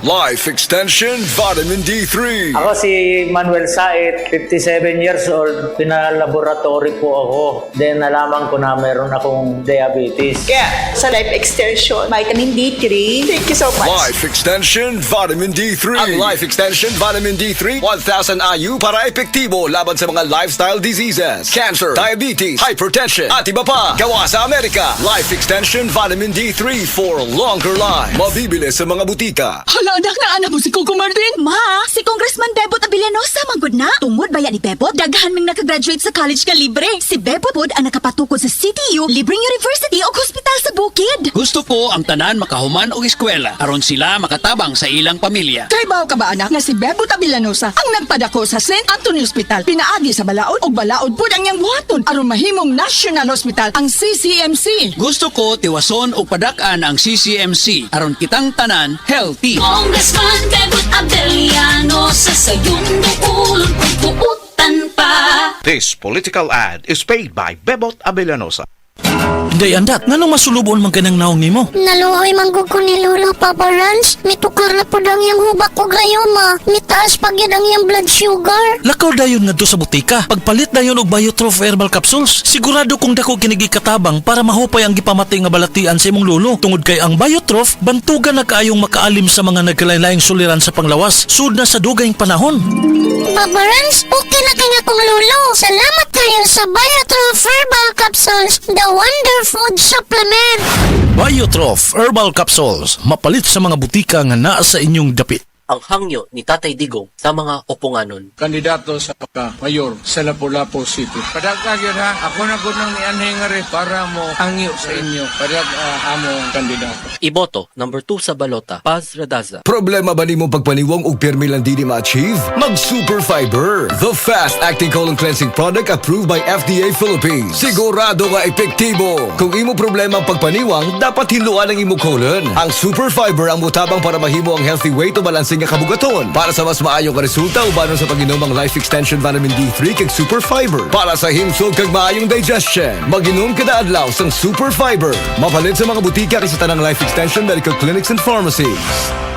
Life Extension Vitamin D3. Ako si Manuel Said, 57 years old. Pinalaboratory po ako. Then nalaman ko na meron akong diabetes. Kaya sa Life Extension, Vitamin D3, thank you so much. Life Extension Vitamin D3. Ang Life Extension Vitamin D3, 1,000 IU para epektibo laban sa mga lifestyle diseases, cancer, diabetes, hypertension, at iba pa. Gawa sa Amerika. Life Extension Vitamin D3 for longer life. Mabibili sa mga butika. Hala, anak na anak mo si Coco Martin. Ma, si Congressman Bebot Abilianosa manggod na. Tungod baya ni Bebot, daghan ming nakagraduate sa college ka libre. Si Bebot pod ang nakapatukod sa CTU, libreng university o hospital sa bukid. Gusto ko ang tanan makahuman og eskwela aron sila makatabang sa ilang pamilya. Kaibaw ka ba anak nga si Bebot Abilianosa ang nagpadako sa St. Anthony Hospital. Pinaagi sa balaod og balaod pod ang iyang buhaton aron mahimong National Hospital ang CCMC. Gusto ko tiwason og padak-an ang CCMC aron kitang tanan healthy. Congressman Bebot Abilianosa sa iyong duulong pagbuutan pa. This political ad is paid by Bebot Abilianosa. Day andat, nganong masulubon man kanang naong nimo? Naluhoy manggug ko ni Lolo Papa Rans. Mitukar na po ang iyang hubak o grayoma. Mitaas pag yan ang iyang blood sugar. Lakaw dayon nga sa butika. Pagpalit dayon og Biotrof herbal capsules. Sigurado kung dako kinigi katabang para mahupay ang gipamatay nga balatian sa imong lolo. Tungod kay ang Biotrof bantugan na kaayong makaalim sa mga nagkalain-laing suliran sa panglawas sud na sa dugayng panahon. Papa Rans, okay na kanya kong lolo. Salamat kayo sa Biotrof herbal capsules. The Wonder Food Supplement. Biotrof herbal capsules. Mapalit sa mga butika nga naa sa inyong dapit. Ang hangyo ni Tatay Digong sa mga oponganon. Kandidato sa pagka-mayor sa Lapu-Lapu City. Padag yun ha, ako na gunang ni Anhengare para mo hangyo sa inyo. Padag among kandidato. Iboto, number 2 sa balota, Paz Radaza. Problema ba nimo pagpaniwang og pirmi lang di ma-achieve? Mag Super Fiber, the fast-acting colon cleansing product approved by FDA Philippines. Sigurado nga epektibo. Kung imo problema ang pagpaniwang, dapat hiluan ang imo colon. Ang Super Fiber ang mutabang para mahimo ang healthy weight o balansing nga kabugaton. Para sa mas maayo ka resulta, ubanon sa pag-inom ang Life Extension Vitamin D3 kag Super Fiber. Para sa himsog kag maayong digestion, mag-inom kada adlaw sang Super Fiber. Mapalit sa mga butika kay sa tanang Life Extension Medical Clinics and Pharmacies.